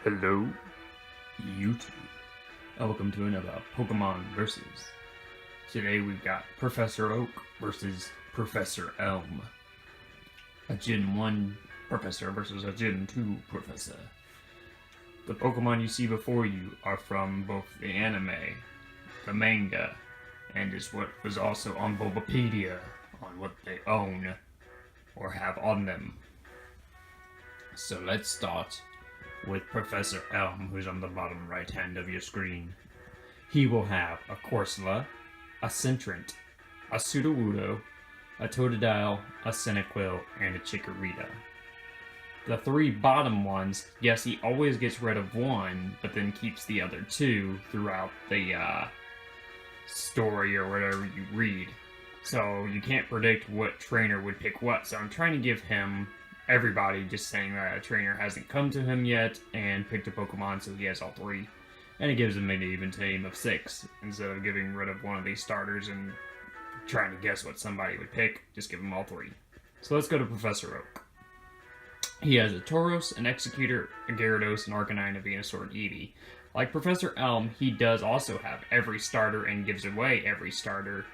Hello, YouTube. Welcome to another Pokemon Versus. Today we've got Professor Oak versus Professor Elm. A Gen 1 Professor versus a Gen 2 Professor. The Pokemon you see before you are from both the anime, the manga, and is what was also on Bulbapedia on what they own or have on them. So let's start with Professor Elm, who's on the bottom right hand of your screen. He will have a Corsola, a Centrant, a Sudowoodo, a Totodile, a Cyndaquil, and a Chikorita. The three bottom ones, yes, he always gets rid of one, but then keeps the other two throughout the story or whatever you read. So you can't predict what trainer would pick what, so I'm trying to give him everybody, just saying that a trainer hasn't come to him yet and picked a Pokemon, so he has all three. And it gives him an even team of 6. Instead of getting rid of one of these starters and trying to guess what somebody would pick, just give him all 3. So let's go to Professor Oak. He has a Tauros, an Executor, a Gyarados, an Arcanine, a Venusaur, and Eevee. Like Professor Elm, he does also have every starter and gives away every starter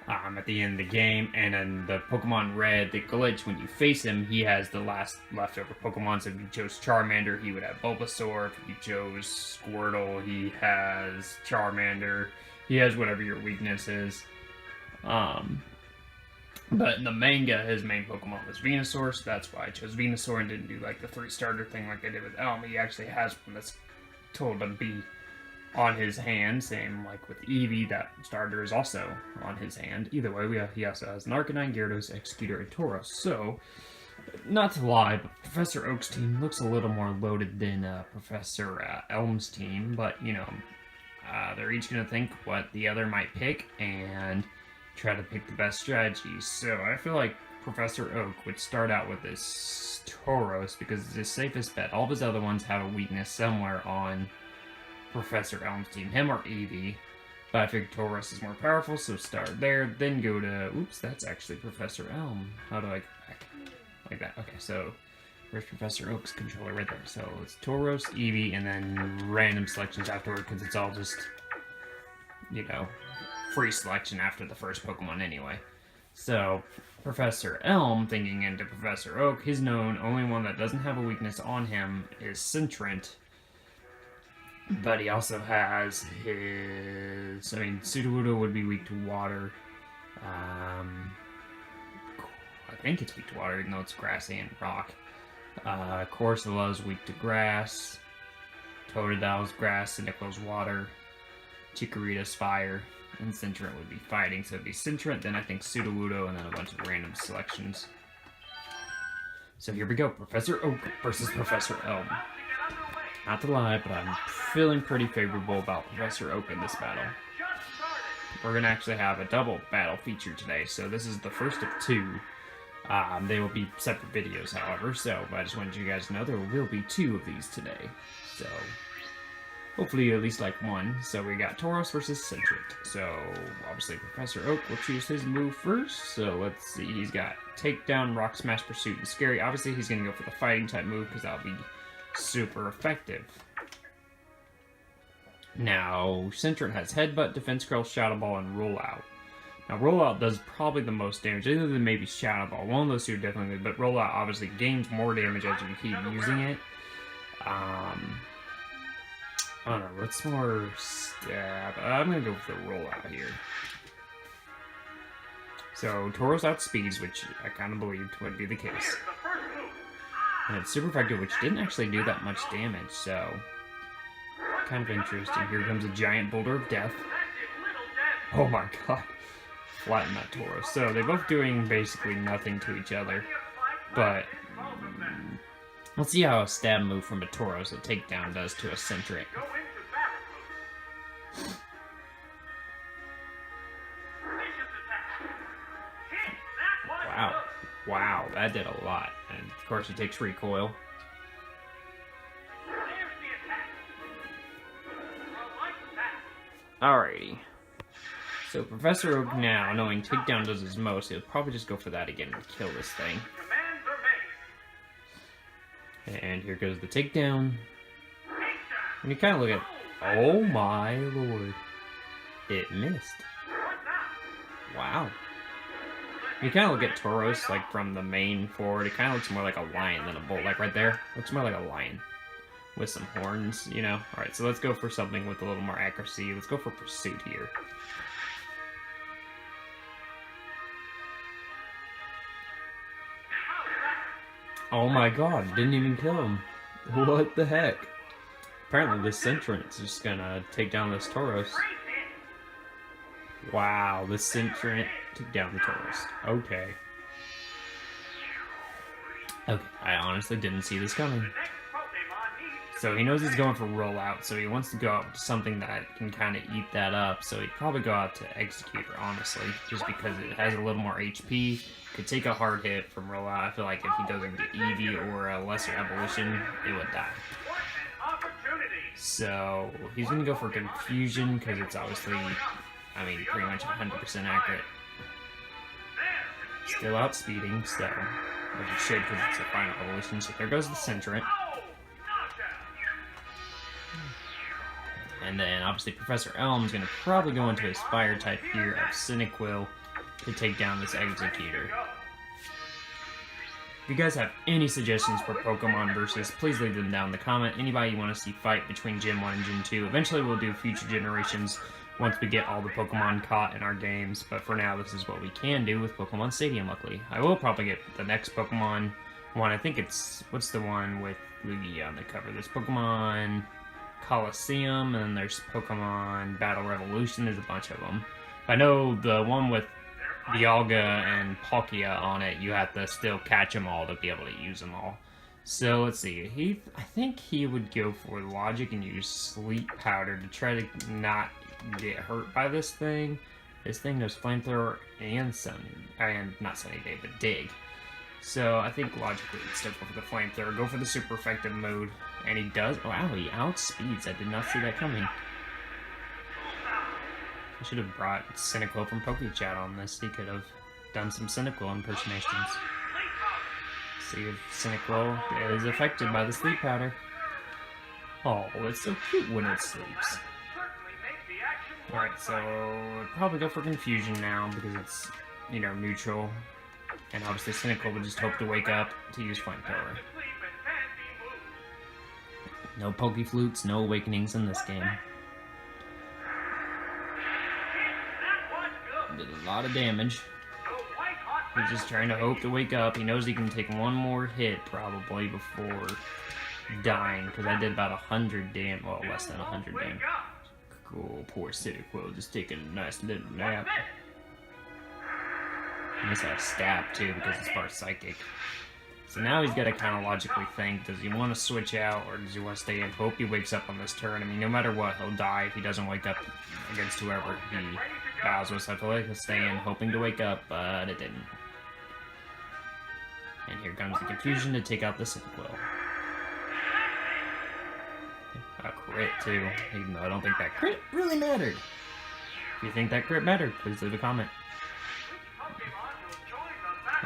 at the end of the game. And in the Pokemon Red, the glitch, when you face him, he has the last leftover Pokemon. So if you chose Charmander, he would have Bulbasaur. If you chose Squirtle, he has Charmander. He has whatever your weakness is. But in the manga, his main Pokemon was Venusaur, so that's why I chose Venusaur and didn't do like the 3-starter thing like I did with Elm. He actually has one that's told to be on his hand, same like with Eevee, that starter is also on his hand. Either way, he also has an Arcanine, Gyarados, Executor, and Tauros. So, not to lie, but Professor Oak's team looks a little more loaded than Professor Elm's team, but you know, they're each going to think what the other might pick and try to pick the best strategies. So I feel like Professor Oak would start out with this Tauros because it's his safest bet. All of his other ones have a weakness somewhere on Professor Elm's team, him or Eevee. But I figured Tauros is more powerful, so start there, then go to... Oops, that's actually Professor Elm. How do I go back? Like that. Okay, so where's Professor Oak's controller? Right there. So it's Tauros, Eevee, and then random selections afterward, because it's all just, you know, free selection after the first Pokemon anyway. So, Professor Elm, thinking into Professor Oak, his only one that doesn't have a weakness on him is Centrant. But he also has his... I mean, Sudowoodo would be weak to water. I think it's weak to water, even though it's grassy and rock. Corsola is weak to grass. Totodile's grass, Cyndaquil's water. Chikorita's fire. And Centrant would be fighting, so it'd be Centrant, then I think Sudowoodo, and then a bunch of random selections. So here we go, Professor Oak versus Professor Elm. Not to lie, but I'm feeling pretty favorable about Professor Oak in this battle. We're going to actually have a double battle feature today, so this is the first of 2. They will be separate videos, however, so I just wanted you guys to know there will be 2 of these today. So hopefully you at least like one. So we got Tauros versus Centrant. So obviously Professor Oak will choose his move first. So let's see, he's got Takedown, Rock Smash, Pursuit, and Scary. Obviously he's going to go for the fighting type move because that'll be super effective. Now, Centrant has Headbutt, Defense Curl, Shadow Ball, and Rollout. Now, Rollout does probably the most damage, other than maybe Shadow Ball. One of those 2 definitely, but Rollout obviously gains more damage as you keep using it. I don't know, what's more stab? I'm going to go for the Rollout here. So, Tauros outspeeds, which I kind of believed would be the case. And it's super effective, which didn't actually do that much damage, so kind of interesting. Here comes a giant boulder of death. Oh my god. Flatten that Tauros. So they're both doing basically nothing to each other. But let's see how a stab move from a Tauros, a takedown, does to a Centrant. Wow. Wow, that did a lot. And of course he takes recoil. Alrighty. So Professor Oak now, knowing Takedown does his most, he'll probably just go for that again and kill this thing. And here goes the Takedown. When you kind of look at... Oh my lord. It missed. Wow. You kind of look at Tauros, like, from the main forward. It kind of looks more like a lion than a bull. Like, right there. Looks more like a lion. With some horns, you know? Alright, so let's go for something with a little more accuracy. Let's go for Pursuit here. Oh my god, didn't even kill him. What the heck? Apparently this Centrant is just gonna take down this Tauros. Wow, this Centrant took down the Tauros. Okay. Okay, I honestly didn't see this coming. So he knows he's going for rollout, so he wants to go out to something that can kind of eat that up. So he'd probably go out to Executor, honestly, just because it has a little more HP. Could take a hard hit from rollout. I feel like if he doesn't get Eevee or a lesser evolution, it would die. So he's going to go for Confusion, because it's obviously, I mean, pretty much 100% accurate. Still outspeeding, so, which it should, because it's a final evolution. So there goes the Centrant. And then, obviously, Professor Elm's going to probably go into his Fire type here of Cyndaquil to take down this Executor. If you guys have any suggestions for Pokemon versus, please leave them down in the comment. Anybody you want to see fight between Gen 1 and Gen 2. Eventually, we'll do future generations once we get all the Pokemon caught in our games. But for now, this is what we can do with Pokemon Stadium, luckily. I will probably get the next Pokemon one. I think it's, what's the one with Lugia on the cover? There's Pokemon Coliseum, and then there's Pokemon Battle Revolution. There's a bunch of them. I know the one with Dialga and Palkia on it, you have to still catch them all to be able to use them all. So let's see. I think he would go for Logic and use Sleep Powder to try to not get hurt by this thing. This thing knows Flamethrower and not Sunny Day, but Dig. So I think logically he'd still go for the Flamethrower, go for the super effective mode, and he does. Wow, he outspeeds. I did not see that coming. I should have brought Cyndaquil from PokeChat on this. He could have done some Cyndaquil impersonations. See if Cyndaquil is affected by the sleep powder. Oh, it's so cute when it sleeps. Alright, so I'd probably go for Confusion now because it's, you know, neutral. And obviously Cyndaquil would just hope to wake up to use Flamethrower. No Pokeflutes, no Awakenings in this game. Did a lot of damage. He's just trying to hope to wake up. He knows he can take one more hit probably before dying, because I did about 100 damage, well, less than 100 damage. Cool, poor Cyndaquil just taking a nice little nap. He must have stab too because it's part psychic. So now he's got to kind of logically think, does he want to switch out or does he want to stay in? Hope he wakes up on this turn. I mean, no matter what, he'll die if he doesn't wake up against whoever he battles with. So I feel like he'll stay in hoping to wake up, but it didn't. And here comes the Confusion to take out the Cyndaquil. A crit too, even though I don't think that crit really mattered. If you think that crit mattered, please leave a comment.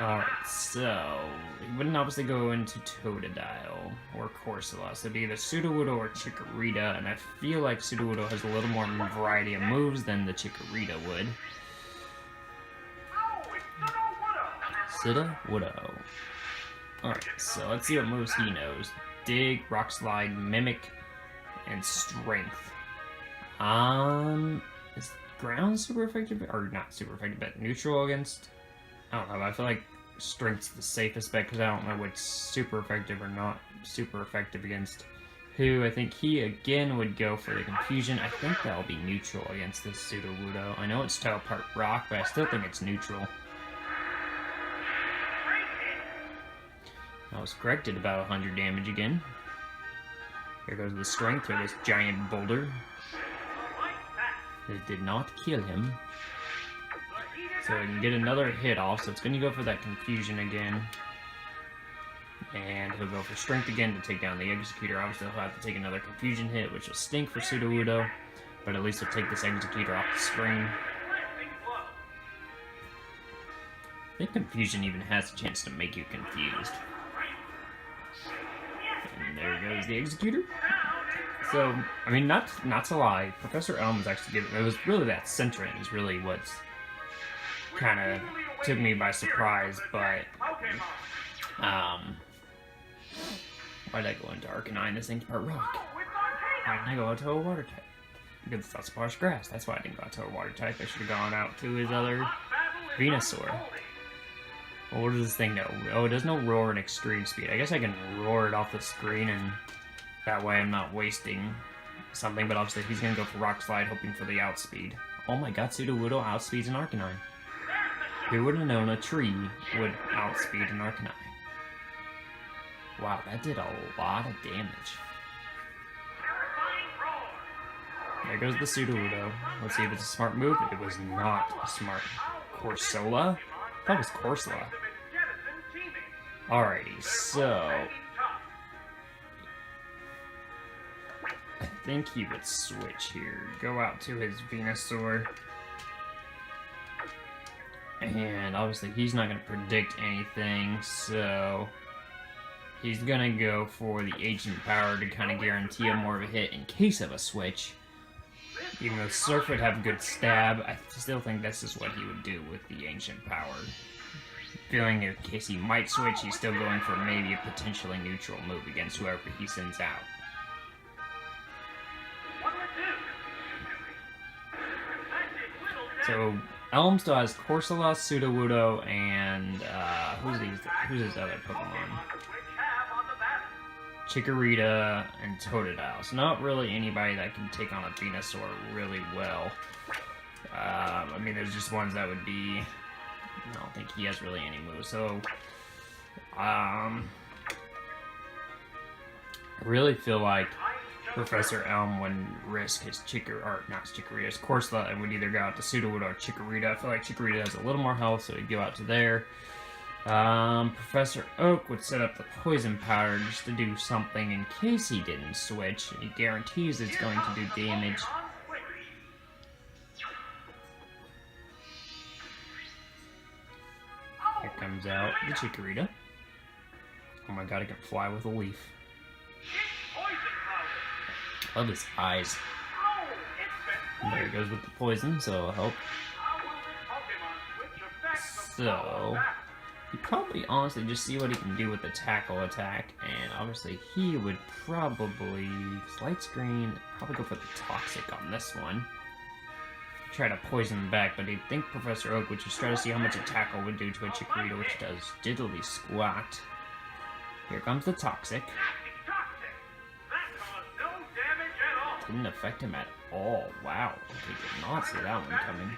Alright, so he wouldn't obviously go into Totodile or Corsola, so it'd be either Sudowoodo or Chikorita, and I feel like Sudowoodo has a little more variety of moves than the Chikorita would. Sudowoodo. Alright, so let's see what moves he knows. Dig, Rock Slide, Mimic, and Strength. Is Ground super effective? Or not super effective, but neutral against? I don't know, I feel like Strength's the safest bet because I don't know what's super effective or not super effective against who. I think he again would go for the Confusion. I think that'll be neutral against this Sudowoodo. I know it's Teleport Rock, but I still think it's neutral. I was corrected about 100 damage again. Here goes the Strength for this giant boulder. It did not kill him. So we can get another hit off, so it's going to go for that Confusion again. And he'll go for Strength again to take down the Executor. Obviously he'll have to take another Confusion hit, which will stink for Sudowoodo. But at least he'll take this Executor off the screen. I think Confusion even has a chance to make you confused. And there goes the Executor. So, I mean, not to lie, Professor Elm was actually good. It was really that Centrin is really what's kind of took me by surprise, but why did I go into Arcanine? This thing's part rock. Why didn't I go out to a water type? Because that's sparse grass. That's why I didn't go out to a water type. I should have gone out to his other Venusaur. Well, what does this thing know? Oh, it does no roar and extreme speed. I guess I can roar it off the screen, and that way I'm not wasting something. But obviously he's going to go for Rock Slide, hoping for the outspeed. Oh my god, Sudowoodo outspeeds an Arcanine. Who would have known a tree would outspeed an Arcanine? Wow, that did a lot of damage. There goes the Sudowoodo. Let's see if it's a smart move. It was not a smart. Corsola? I thought it was Corsola. Alrighty, so I think he would switch here. Go out to his Venusaur. And obviously he's not going to predict anything, so he's going to go for the Ancient Power to kind of guarantee him more of a hit in case of a switch. Even though Surf would have a good stab, I still think this is what he would do with the Ancient Power. Feeling in case he might switch, he's still going for maybe a potentially neutral move against whoever he sends out. So Elm still has Corsola, Sudowoodo, and who's his other Pokemon? Chikorita and Totodile. So not really anybody that can take on a Venusaur really well. I mean, there's just ones that would be... I don't think he has really any moves. So, I really feel like Professor Elm wouldn't risk his his Corsola, and would either go out to Sudowoodo or Chikorita. I feel like Chikorita has a little more health, so he'd go out to there. Professor Oak would set up the Poison Powder just to do something in case he didn't switch. He guarantees it's going to do damage. Here comes out the Chikorita. Oh my god, it can fly with a leaf. Love his eyes. And there he goes with the poison, so it'll help. So you probably honestly just see what he can do with the tackle attack, and obviously he would probably light screen, probably go for the toxic on this one. Try to poison him back, but he'd think Professor Oak would just try to see how much a tackle would do to a Chikorita, which does diddly squat. Here comes the toxic. Didn't affect him at all. Wow, he did not see that one coming.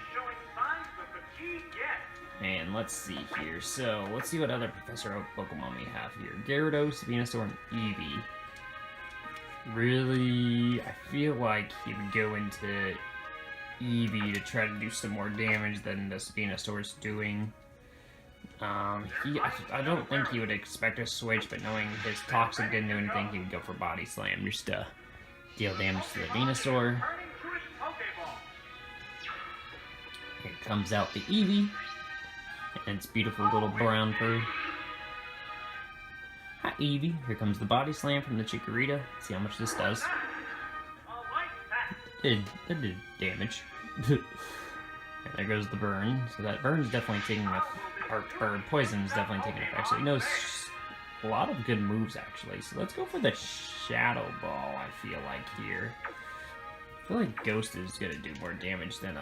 And let's see here. So, let's see what other Professor Oak Pokemon we have here. Gyarados, Venusaur, and Eevee. Really, I feel like he would go into Eevee to try to do some more damage than this Venusaur's doing. I don't think he would expect a switch, but knowing his Toxic didn't do anything, he would go for Body Slam just to deal damage to the Venusaur. Here comes out the Eevee. And its beautiful little brown fur. Hi, Eevee. Here comes the Body Slam from the Chikorita. Let's see how much this does. That did damage. And there goes the burn. So that burn's definitely taking or poison's definitely taking effect. So he knows a lot of good moves, actually. So let's go for the Shadow Ball, I feel like, here. I feel like Ghost is going to do more damage than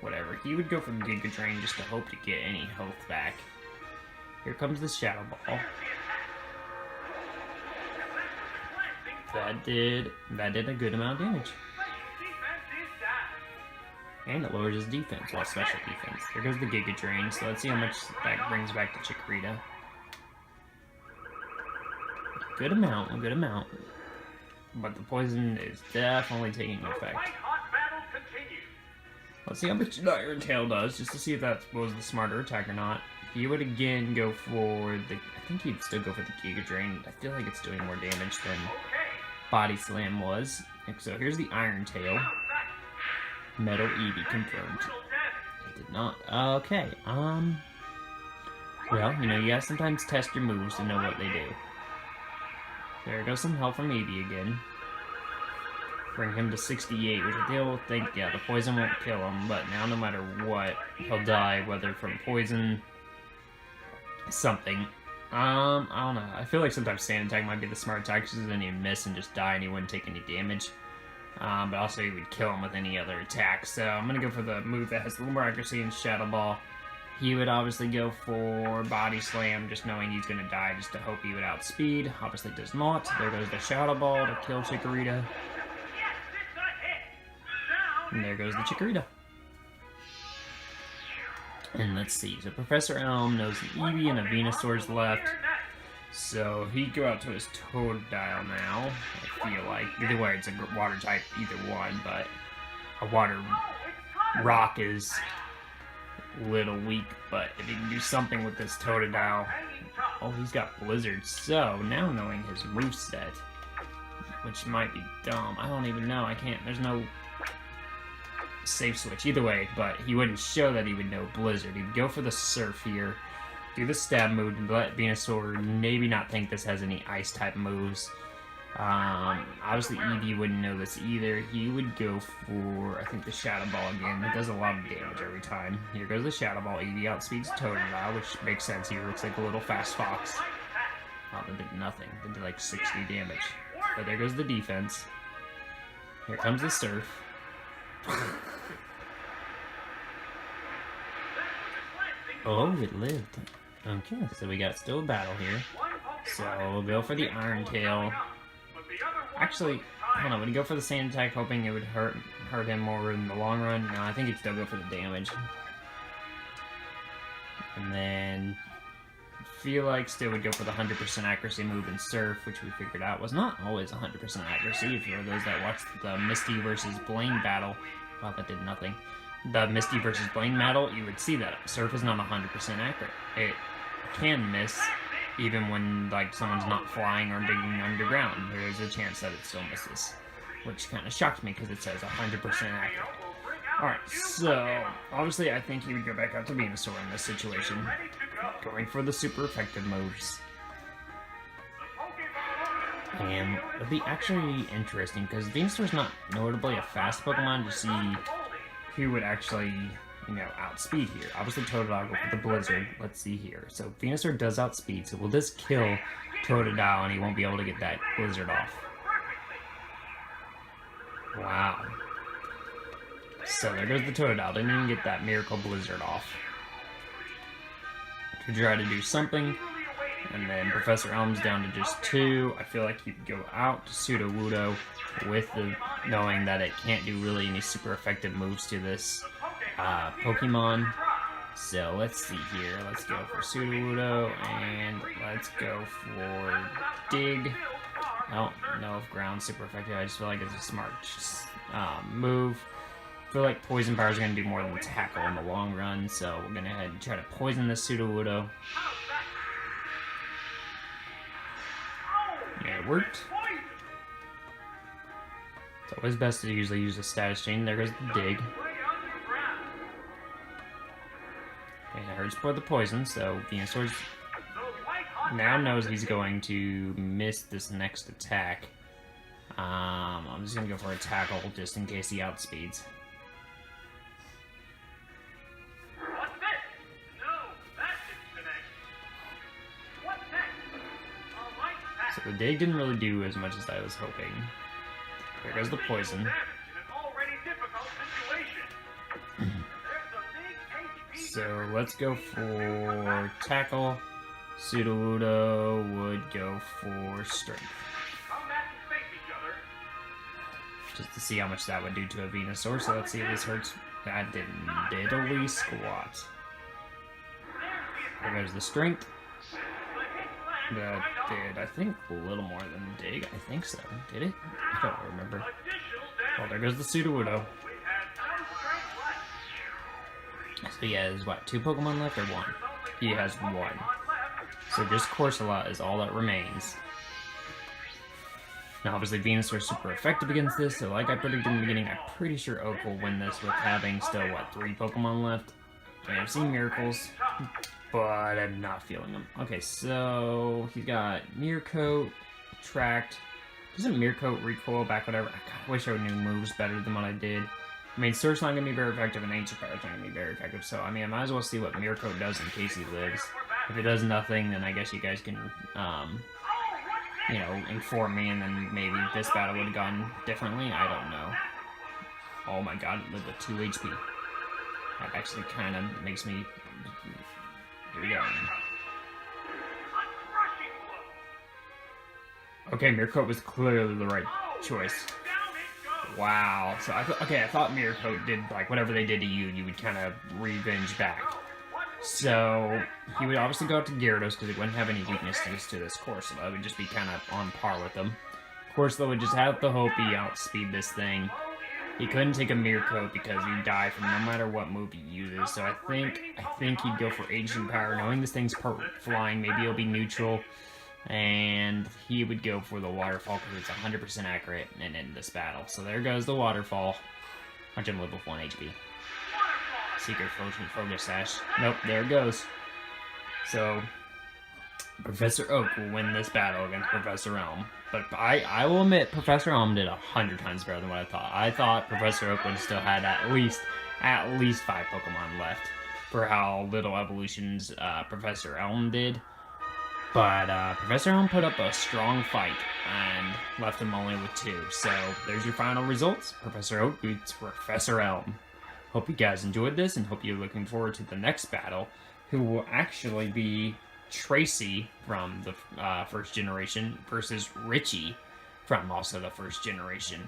whatever. He would go for Giga Drain just to hope to get any health back. Here comes the Shadow Ball. That did a good amount of damage. And it lowers his defense, well, special defense. There goes the Giga Drain, so let's see how much that brings back to Chikorita. Good amount. But the poison is definitely taking effect. Let's see how much Iron Tail does, just to see if that was the smarter attack or not. He would again go for the... I think he'd still go for the Giga Drain. I feel like it's doing more damage than Body Slam was. So here's the Iron Tail. Metal Eevee confirmed. It did not. Okay, well, you know, you gotta sometimes test your moves to know what they do. There goes some health from Eevee again. Bring him to 68, which I still think, yeah, the poison won't kill him, but now no matter what, he'll die, whether from poison, something. I don't know. I feel like sometimes sand attack might be the smart attack, because then he'd miss and just die and he wouldn't take any damage. But also he would kill him with any other attack. So I'm going to go for the move that has a little more accuracy in Shadow Ball. He would obviously go for Body Slam, just knowing he's going to die, just to hope he would outspeed. Obviously does not. There goes the Shadow Ball to kill Chikorita. And there goes the Chikorita. And let's see, so Professor Elm knows an Eevee and a Venusaur's left. So he'd go out to his Totodile now, I feel like. Either way, it's a water type, either one, but a water rock is a little weak. But if he can do something with this Totodile... Oh, he's got Blizzard. So, now knowing his moveset, which might be dumb. I don't even know. I can't... There's no safe switch. Either way, but he wouldn't show that he would know Blizzard. He'd go for the Surf here, do the stab move, and let Venusaur maybe not think this has any ice-type moves. Obviously, Eevee wouldn't know this either. He would go for, I think, the Shadow Ball again. It does a lot of damage every time. Here goes the Shadow Ball. Eevee outspeeds Totodile, which makes sense. He looks like a little fast fox. Oh, that did nothing. That did like 60 damage. But there goes the defense. Here comes the Surf. Oh, it lived. Okay, so we got still a battle here. So we'll go for the Iron Tail. Actually, I don't know, would he go for the Sand Attack hoping it would hurt him more in the long run? No, I think he'd still go for the damage. And then I feel like still would go for the 100% accuracy move in Surf, which we figured out was not always 100% accuracy. If you're those that watched the Misty versus Blaine battle, well, that did nothing. The Misty versus Blaine battle, you would see that Surf is not 100% accurate. It can miss even when like someone's not flying or digging underground. There is a chance that it still misses, which kind of shocked me because it says 100% accurate. Alright, so obviously I think he would go back out to Venusaur in this situation, going for the super effective moves. And it'll be actually interesting because Venusaur's not notably a fast Pokemon to see who would actually, you know, outspeed here. Obviously Totodile go for the Blizzard. Let's see here. So Venusaur does outspeed, so will this kill Totodile and he won't be able to get that Blizzard off? Wow. So there goes the Totodile. Didn't even get that Miracle Blizzard off. To try to do something. And then Professor Elm's down to just 2. I feel like he'd go out to Sudowoodo with the knowing that it can't do really any super effective moves to this Pokemon. So let's see here. Let's go for Sudowoodo and let's go for Dig. I don't know if ground's super effective. I just feel like it's a smart move. I feel like Poison Power is going to do more than Tackle in the long run, so we're going to head and try to poison this Sudowoodo. Yeah, it worked. It's always best to usually use a status chain. There goes the Dig. Okay, it hurts for the poison, so Venusaur now knows he's going to miss this next attack. I'm just going to go for a Tackle just in case he outspeeds. So the Dig didn't really do as much as I was hoping. There goes the poison. So let's go for Tackle. Sudowoodo would go for Strength. Just to see how much that would do to a Venusaur. So let's see if this hurts. That didn't diddly squat. There goes the Strength. That did, I think, a little more than Dig. I think so. Did it? I don't remember. Oh, there goes the Sudowoodo. So he has, what, 2 Pokemon left or 1? He has 1. So just Corsola is all that remains. Now, obviously, Venusaur is super effective against this, so like I predicted in the beginning, I'm pretty sure Oak will win this with having still, what, 3 Pokemon left? I mean, I've seen Miracles, but I'm not feeling them. Okay, so he's got Mirror Coat, Tract, Doesn't Mirko recoil back, whatever? I wish I knew moves better than what I did. I mean, Surge's not going to be very effective, and Ancient Power's not going to be very effective, so, I mean, I might as well see what Mirko does in case he lives. If it does nothing, then I guess you guys can, you know, inform me, and then maybe this battle would have gone differently. I don't know. Oh my god, it lived at 2 HP. That actually kind of makes me... Here we go. Okay, Mirko was clearly the right choice. Wow. So I thought Mirko did, like, whatever they did to you, you would kind of revenge back. So he would obviously go up to Gyarados because he wouldn't have any weaknesses to this course, so that would just be kind of on par with him. Of course, though, would just have the hope he outspeed this thing. He couldn't take a Mirko because he'd die from no matter what move he uses. So I think he'd go for Ancient Power, knowing this thing's part flying. Maybe it'll be neutral. And he would go for the Waterfall because it's 100% accurate and end this battle. So there goes the Waterfall. Watch him live with 1 HP. Secret Focus Sash. Nope, there it goes. So, Professor Oak will win this battle against Professor Elm. But I will admit, Professor Elm did 100 times better than what I thought. I thought Professor Oak would have still had at least 5 Pokemon left for how little evolutions Professor Elm did. But Professor Elm put up a strong fight and left him only with 2. So there's your final results. Professor Oak beats Professor Elm. Hope you guys enjoyed this and hope you're looking forward to the next battle, who will actually be Tracy from the first generation versus Richie from also the first generation.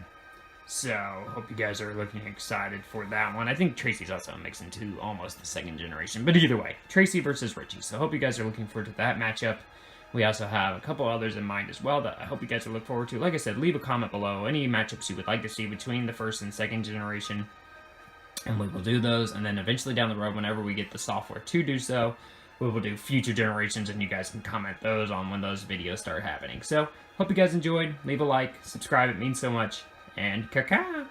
So, hope you guys are looking excited for that one. I think Tracy's also a mix into almost the second generation. But either way, Tracy versus Richie. So, hope you guys are looking forward to that matchup. We also have a couple others in mind as well that I hope you guys will look forward to. Like I said, leave a comment below. Any matchups you would like to see between the first and second generation. And we will do those. And then eventually down the road, whenever we get the software to do so, we will do future generations, and you guys can comment those on when those videos start happening. So, hope you guys enjoyed. Leave a like, subscribe, it means so much. And caca!